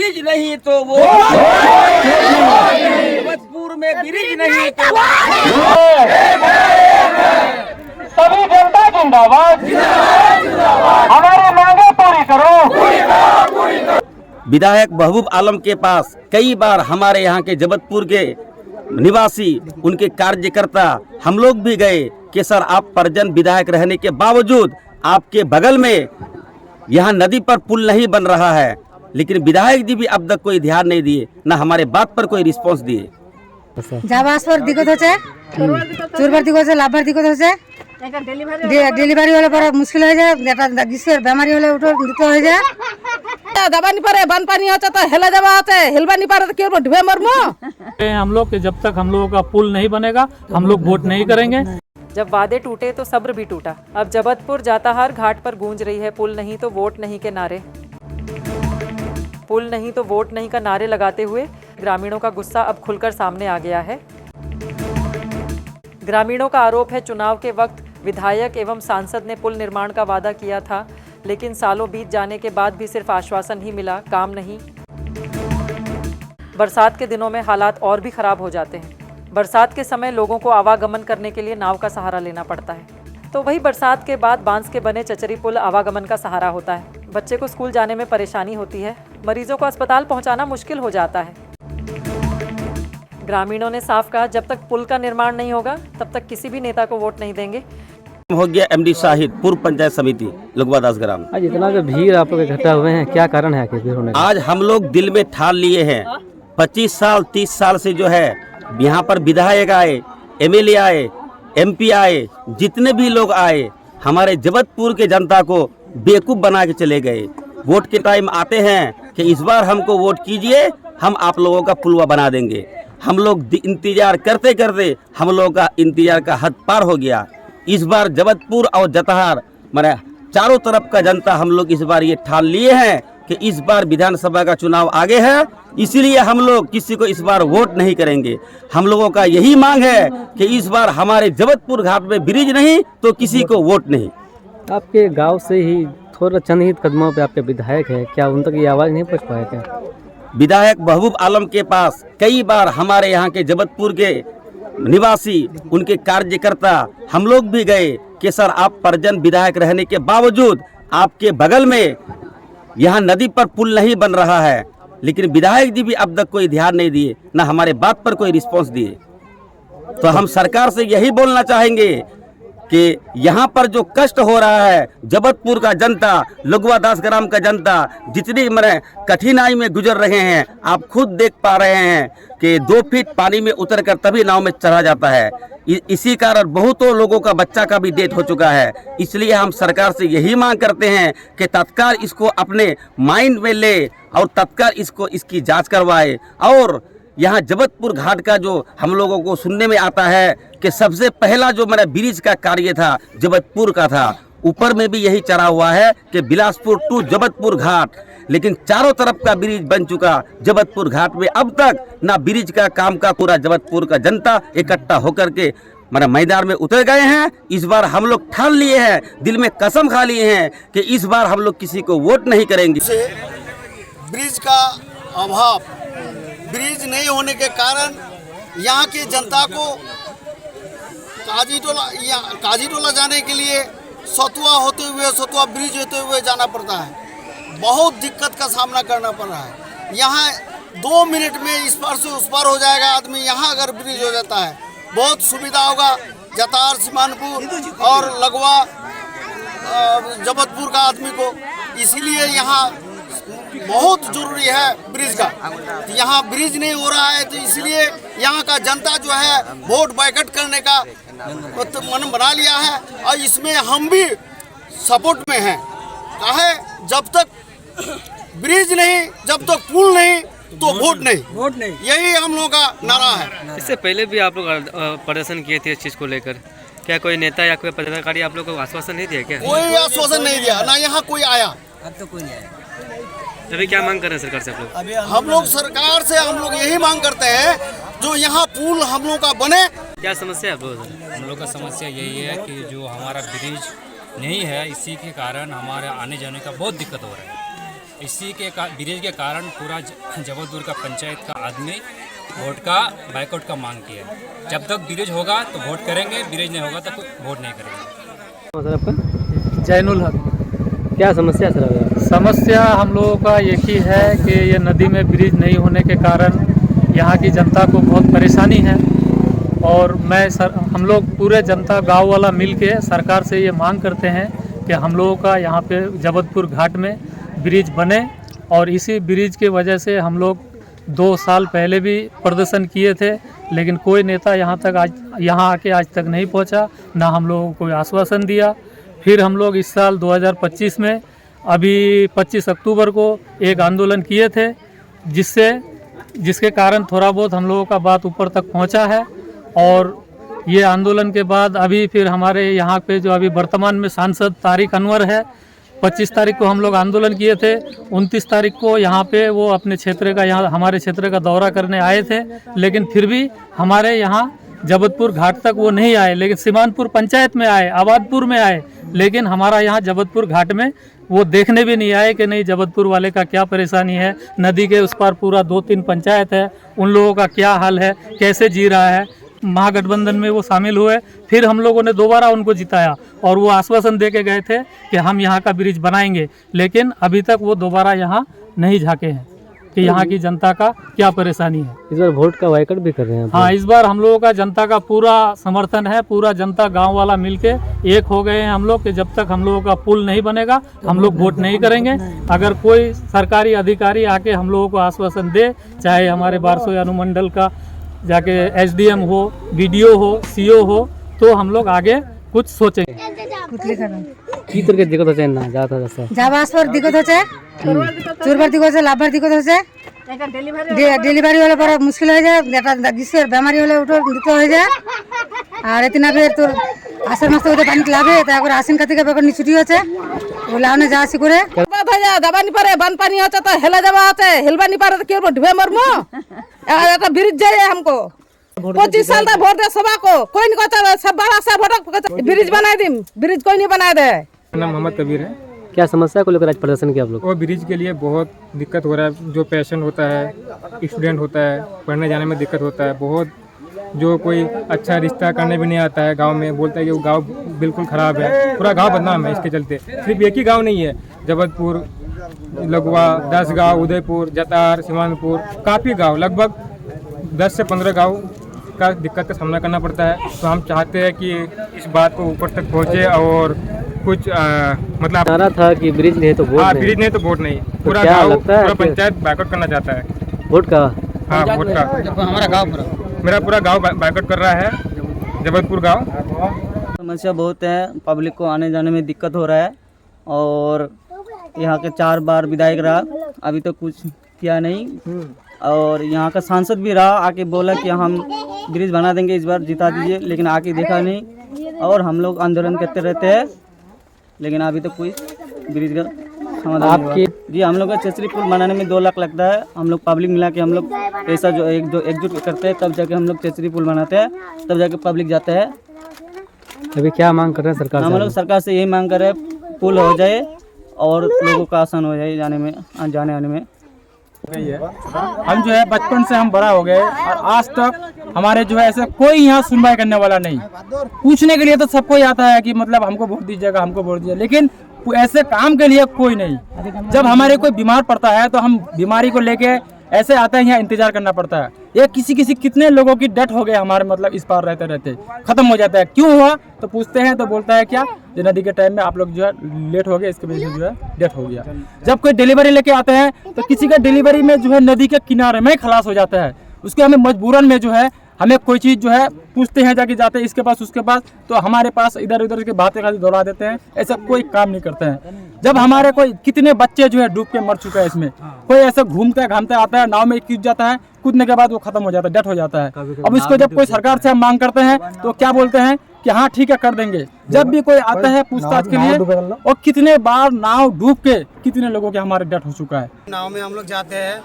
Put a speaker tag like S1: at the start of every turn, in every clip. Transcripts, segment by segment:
S1: Bridge नहीं तो वो जबलपुर में ब्रिज नहीं तो
S2: सभी जनता जिंदाबाद, हमारी मांगे पूरी करो।
S1: विधायक महबूब आलम के पास कई बार हमारे यहाँ के जबलपुर के निवासी, उनके कार्यकर्ता, हम लोग भी गए कि सर आप परिजन विधायक रहने के बावजूद आपके बगल में यहाँ नदी पर पुल नहीं बन रहा है, लेकिन विधायक जी भी अब तक कोई ध्यान नहीं दिए, न हमारे बात पर कोई रिस्पांस दिए।
S3: যাবার দিকত হচ্ছে, চুরবার দিক হচ্ছে, লাভবার দিকত হচ্ছে, ডেলিভারি হলে পরে মুশকিল হয়ে যায়, গ্রীষ্মের বেমারি হলে উঠো দিতে হয়ে যায়।
S4: যাবানি পারে বানপানি হচ্ছে তো হেলে যাওয়া হচ্ছে, হেলবানি পারে তো কেউ ঢুবে মরমু।
S5: हम लोग के जब तक हम लोगों का पुल नहीं बनेगा हम लोग वोट नहीं करेंगे।
S6: जब वादे टूटे तो सब्र भी टूटा। अब जबलपुर जाताहार घाट पर गूंज रही है पुल नहीं तो वोट नहीं के नारे। पुल नहीं तो वोट नहीं का नारे लगाते हुए ग्रामीणों का गुस्सा अब खुलकर सामने आ गया है। ग्रामीणों का आरोप है चुनाव के वक्त विधायक एवं सांसद ने पुल निर्माण का वादा किया था, लेकिन सालों बीत जाने के बाद भी सिर्फ आश्वासन ही मिला, काम नहीं। बरसात के दिनों में हालात और भी खराब हो जाते हैं। बरसात के समय लोगों को आवागमन करने के लिए नाव का सहारा लेना पड़ता है, तो वही बरसात के बाद बांस के बने चचरी पुल आवागमन का सहारा होता है। बच्चे को स्कूल जाने में परेशानी होती है, मरीजों को अस्पताल पहुंचाना मुश्किल हो जाता है। ग्रामीणों ने साफ कहा, जब तक पुल का निर्माण नहीं होगा तब तक किसी भी नेता को वोट नहीं देंगे।
S1: हो गया एमडी शाहिद, पूर्व पंचायत समिति लुगवा दास ग्राम।
S7: आज इतना जो भीड़ आप लोग इकट्ठा हुए हैं, क्या कारण है कि भीड़ होने का?
S1: आज हम लोग दिल में ठान लिए हैं, 25 साल 30 साल से जो है यहाँ पर विधायक आए, एमएलए आए, एमपी आए, जितने भी लोग आए, हमारे जबलपुर के जनता को बेवकूफ़ बना के चले गए। वोट के टाइम आते हैं कि इस बार हमको वोट कीजिए, हम आप लोगों का पुलवा बना देंगे। हम लोग इंतजार करते करते हम लोगों का इंतजार का हद पार हो गया। इस बार जबलपुर और जताहार माने चारों तरफ का जनता हम लोग इस बार ये ठान लिए हैं कि इस बार विधानसभा का चुनाव आगे है, इसलिए हम लोग किसी को इस बार वोट नहीं करेंगे। हम लोगों का यही मांग है कि इस बार हमारे जबलपुर घाट में ब्रिज नहीं तो किसी को वोट नहीं।
S7: आपके गांव से ही थोड़ा चंद ही कदमों पे आपके विधायक है, क्या उन तक ये आवाज़ नहीं पहुँच पाए क्या?
S1: विधायक महबूब आलम के पास कई बार हमारे यहाँ के जबलपुर के निवासी, उनके कार्यकर्ता, हम लोग भी गए कि सर आप परिजन विधायक रहने के बावजूद आपके बगल में यहाँ नदी पर पुल नहीं बन रहा है, लेकिन विधायक जी भी अब तक कोई ध्यान नहीं दिए, न हमारे बात पर कोई रिस्पांस दिए। तो हम सरकार से यही बोलना चाहेंगे कि यहाँ पर जो कष्ट हो रहा है, जबलपुर का जनता, लुगवा दास ग्राम का जनता जितनी कठिनाई में गुजर रहे हैं, आप खुद देख पा रहे हैं कि 2 फीट पानी में उतरकर तभी नाव में चढ़ा जाता है। इसी कारण बहुतों लोगों का बच्चा का भी डेथ हो चुका है। इसलिए हम सरकार से यही मांग करते हैं कि तत्काल इसको अपने माइंड में ले और तत्काल इसकी जाँच करवाए। और यहाँ जबलपुर घाट का जो हम लोगों को सुनने में आता है कि सबसे पहला जो मेरा ब्रिज का कार्य था जबलपुर का था, ऊपर में भी यही चढ़ा हुआ है कि बिलासपुर टू जबलपुर घाट, लेकिन चारों तरफ का ब्रिज बन चुका। जबलपुर घाट में अब तक ना ब्रिज का काम का पूरा जबलपुर का जनता इकट्ठा होकर के मेरा मैदान में उतर गए हैं। इस बार हम लोग ठान लिए हैं, दिल में कसम खा लिए हैं कि इस बार हम लोग किसी को वोट नहीं करेंगे।
S8: ब्रिज का अभाव, ब्रिज नहीं होने के कारण यहाँ की जनता को काजीटोला जाने के लिए सतुआ ब्रिज होते हुए जाना पड़ता है। बहुत दिक्कत का सामना करना पड़ रहा है। यहाँ 2 मिनट में इस पार से उस पार हो जाएगा आदमी। यहाँ अगर ब्रिज हो जाता है बहुत सुविधा होगा जतार, सीमानपुर और लगवा जबलपुर का आदमी को। इसीलिए यहाँ बहुत जरूरी है ब्रिज का। यहाँ ब्रिज नहीं हो रहा है तो इसलिए यहाँ का जनता जो है वोट बाइकआउट करने का मन बना लिया है, और इसमें हम भी सपोर्ट में हैं। काहे, जब तक ब्रिज नहीं, जब तक पुल नहीं तो वोट नहीं, यही हम लोगों का नारा है।
S7: इससे पहले भी आप लोग प्रदर्शन किए थे इस चीज़ को लेकर, क्या कोई नेता या कोई पदाधिकारी आप लोग को आश्वासन नहीं दिया क्या?
S8: कोई आश्वासन नहीं दिया, ना यहाँ कोई आया।
S3: अब तो कोई नहीं आया।
S7: अभी क्या मांग कर रहे हैं सरकार से आप लोग?
S8: हम लोग सरकार से यही मांग करते हैं जो यहाँ पुल हम लोग का बने।
S7: क्या समस्या है आप लोग?
S9: हम लोग का समस्या यही है कि जो हमारा ब्रिज नहीं है, इसी के कारण हमारे आने जाने का बहुत दिक्कत हो रहा है। इसी के ब्रिज के कारण पूरा जबलपुर का पंचायत का आदमी वोट का बाइकआउट का मांग किया है। जब तक ब्रिज होगा तो वोट करेंगे, ब्रिज नहीं होगा तो वोट नहीं करेंगे।
S7: सर आपका
S5: जैनुल हक।
S7: क्या समस्या सर अभी?
S5: समस्या हम लोगों का एक ही है कि ये नदी में ब्रिज नहीं होने के कारण यहाँ की जनता को बहुत परेशानी है। और हम लोग पूरे जनता गांव वाला मिल के सरकार से ये मांग करते हैं कि हम लोगों का यहाँ पे जबलपुर घाट में ब्रिज बने। और इसी ब्रिज की वजह से हम लोग 2 साल पहले भी प्रदर्शन किए थे, लेकिन कोई नेता यहाँ आके आज तक नहीं पहुँचा, ना हम लोगों को कोई आश्वासन दिया। फिर हम लोग इस साल 2025 में अभी 25 अक्टूबर को एक आंदोलन किए थे, जिसके कारण थोड़ा बहुत हम लोगों का बात ऊपर तक पहुँचा है। और ये आंदोलन के बाद अभी फिर हमारे यहाँ पे जो अभी वर्तमान में सांसद तारिक अनवर है, 25 तारीख को हम लोग आंदोलन किए थे, 29 तारीख को यहाँ पे वो अपने क्षेत्र का हमारे क्षेत्र का दौरा करने आए थे, लेकिन फिर भी हमारे यहाँ जबलपुर घाट तक वो नहीं आए, लेकिन सीमानपुर पंचायत में आए, आबादपुर में आए, लेकिन हमारा यहाँ जबलपुर घाट में वो देखने भी नहीं आए कि नहीं जबलपुर वाले का क्या परेशानी है। नदी के उस पार पूरा 2-3 पंचायत है, उन लोगों का क्या हाल है, कैसे जी रहा है। महागठबंधन में वो शामिल हुए, फिर हम लोगों ने दोबारा उनको जिताया और वो आश्वासन दे के गए थे कि हम यहाँ का ब्रिज बनाएंगे, लेकिन अभी तक वो दोबारा यहाँ नहीं झाँके हैं कि यहाँ की जनता का क्या परेशानी है।
S7: इस बार वोट का बाइकआउट भी कर रहे हैं?
S5: हाँ, इस बार हम लोगों का जनता का पूरा समर्थन है, पूरा जनता गांव वाला मिलके एक हो गए हैं हम लोग कि जब तक हम लोगों का पुल नहीं बनेगा हम लोग वोट नहीं करेंगे। अगर कोई सरकारी अधिकारी आके हम लोगों को आश्वासन दे, चाहे हमारे बारसोई अनुमंडल का जाके एसडीएम हो, बीडीओ हो, सीओ हो, तो हम लोग आगे कुछ सोचेंगे।
S7: কি তোর দিকত হচ্ছে না যাতা যাচ্ছে
S3: যাওয়া আসবার দিকত হচ্ছে, চুরবার দিকত হচ্ছে, লাভবার দিকত হচ্ছে। ডেলিভারি হলে পরে মুশকিল হয়ে যায়, যেটা গ্রীষ্মের বেমারি হলে ওটা দিতে হয়ে যায়। আর এতে না ফের তোর আষাঢ় মাস থেকে পানি লাভে, তারপরে আশ্বিন কার্তিকের ব্যাপার ছুটি হচ্ছে, ও লাউনে যাওয়া আসি করে
S4: যাবানি পারে বানপানি হচ্ছে তো হেলে যাওয়া আছে, হেলবানি পারে কেউ ঢুবে মরমো। একটা ব্রিজ যায় हमको 25 साल तक वोट दे सभा को, कोई नहीं कहता, सब बड़ा सा वोट ब्रिज बना दी, ब्रिज कोई नहीं बना दे।
S10: नाम मोहम्मद कबीर है।
S7: क्या समस्या को लेकर आज प्रदर्शन किया आप लोग?
S10: और ब्रिज के लिए बहुत दिक्कत हो रहा है। जो पेशेंट होता है, स्टूडेंट होता है, पढ़ने जाने में दिक्कत होता है बहुत। जो कोई अच्छा रिश्ता करने भी नहीं आता है गांव में, बोलता है कि वो गांव बिल्कुल ख़राब है, पूरा गांव बदनाम है इसके चलते। सिर्फ एक ही गांव नहीं है, जबलपुर, लगवा, 10 गाँव, उदयपुर, जतार, सीमानपुर, काफ़ी गाँव, लगभग 10 से 15 गाँव का दिक्कत का सामना करना पड़ता है। तो हम चाहते हैं कि इस बात को ऊपर तक पहुँचे और कुछ मतलब
S7: नारा था कि ब्रिज नहीं तो वोट नहीं।
S10: ब्रिज नहीं तो वोट नहीं, पूरा
S7: क्या
S10: गाँव,
S7: लगता है
S10: पूरा
S7: कि-
S10: पंचायत बाइकआउट करना चाहता है।
S7: वोट का?
S10: हाँ, वोट का।
S1: हमारा गाँव
S10: मेरा पूरा गाँव बाइकआउट कर रहा है, जबलपुर गाँव।
S1: समस्या बहुत है, पब्लिक को आने जाने में दिक्कत हो रहा है। और यहाँ के 4 बार विधायक रहा, अभी तो कुछ किया नहीं। और यहाँ का सांसद भी रहा, आके बोला कि हम ब्रिज बना देंगे, इस बार जिता दीजिए, लेकिन आके देखा नहीं। और हम लोग आंदोलन करते रहते हैं, लेकिन अभी तो कोई ब्रिज का समाधान नहीं हुआ। जी, हम लोग का चचरी पुल बनाने में 2 लाख लगता है। हम लोग पब्लिक मिला के हम लोग पैसा जो एकजुट करते हैं, तब जाके हम लोग चचरी पुल बनाते हैं, तब जाके पब्लिक जाते हैं।
S7: अभी क्या मांग कर रहे हैं सरकार से?
S1: हम लोग सरकार से यही मांग कर रहे हैं, पुल हो जाए और लोगों का आसान हो जाए जाने आने में।
S10: हम जो है बचपन से हम बड़ा हो गए और आज तक हमारे जो है ऐसे कोई यहाँ सुनवाई करने वाला नहीं। पूछने के लिए तो सबको आता है कि मतलब हमको वोट दीजिएगा, हमको वोट दीजिए, लेकिन ऐसे काम के लिए कोई नहीं। जब हमारे कोई बीमार पड़ता है तो हम बीमारी को लेके ऐसे आते हैं, यहाँ इंतजार करना पड़ता है। ये किसी कितने लोगों की डेथ हो गए हमारे मतलब इस पार रहते रहते खत्म हो जाता है। क्यों हुआ तो पूछते हैं तो बोलता है क्या, जो नदी के टाइम में आप लोग जो है लेट हो गए, इसके वजह से जो है डेथ हो गया। जब कोई डिलीवरी लेके आते हैं तो किसी का डिलीवरी में जो है नदी के किनारे में खलास हो जाता है, उसको हमें मजबूरन में जो है हमें कोई चीज़ जो है पूछते हैं, जाके जाते हैं इसके पास उसके पास, तो हमारे पास इधर उधर की बातें खाली दौड़ा देते हैं। ऐसा कोई काम नहीं करते हैं। जब हमारे कोई कितने बच्चे जो है डूब के मर चुके हैं इसमें, कोई ऐसा घूमते घामते आता है, नाव में कूद जाता है, कूदने के बाद वो खत्म हो जाता है, डेथ हो जाता है। अब इसको जब कोई सरकार से हम मांग करते हैं तो क्या बोलते हैं कि हाँ ठीक है कर देंगे। जब भी कोई आता है पूछताछ के लिए, और कितने बार नाव डूब के कितने लोगों के हमारे डेथ हो चुका है।
S8: नाव में हम लोग जाते हैं,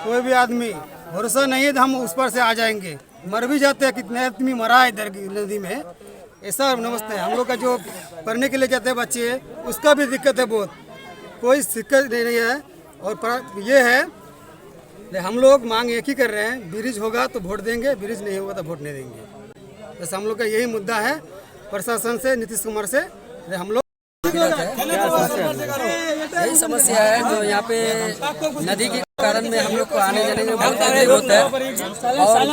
S8: कोई भी आदमी भरोसा नहीं है तो हम उस पर से आ जाएंगे, मर भी जाते हैं। कितने आदमी मरा है इधर की नदी में, ऐसा नमस्ते। हम लोग का जो पढ़ने के लिए जाते हैं बच्चे, उसका भी दिक्कत है बहुत। कोई दिक्कत नहीं है,
S11: और ये है हम लोग मांग एक ही कर रहे हैं, ब्रिज होगा तो वोट देंगे, ब्रिज नहीं होगा तो वोट नहीं देंगे। बस हम लोग का यही मुद्दा है प्रशासन से, नीतीश कुमार से। हम लोग
S12: यही समस्या है जो यहाँ पे नदी के कारण में हम लोग को आने जाने में बहुत तकलीफ होता है, और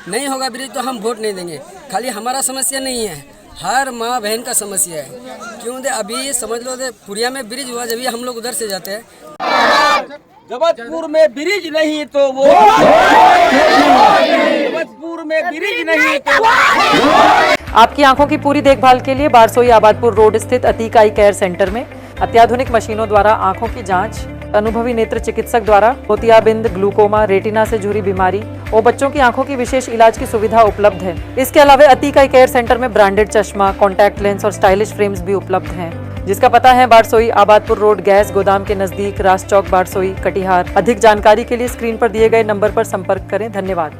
S12: नहीं होगा ब्रिज तो हम वोट नहीं देंगे। खाली हमारा समस्या नहीं है, हर माँ बहन का समस्या है। क्यों दे अभी समझ लो दे पुरिया में ब्रिज हुआ, जब हम लोग उधर से जाते हैं।
S1: जबलपुर में ब्रिज नहीं तो वो जबलपुर में ब्रिज नहीं तो
S6: आपकी आंखों की पूरी देखभाल के लिए बारसोई आबादपुर रोड स्थित अतीक आई केयर सेंटर में अत्याधुनिक मशीनों द्वारा आंखों की जांच, अनुभवी नेत्र चिकित्सक द्वारा मोतियाबिंद, ग्लूकोमा, रेटिना से जुड़ी बीमारी और बच्चों की आंखों की विशेष इलाज की सुविधा उपलब्ध है। इसके अलावा अतीक आई केयर सेंटर में ब्रांडेड चश्मा, कॉन्टैक्ट लेंस और स्टाइलिश फ्रेम्स भी उपलब्ध हैं, जिसका पता है बारसोई आबादपुर रोड, गैस गोदाम के नजदीक, रास चौक, बारसोई, कटिहार। अधिक जानकारी के लिए स्क्रीन पर दिए गए नंबर पर संपर्क करें। धन्यवाद।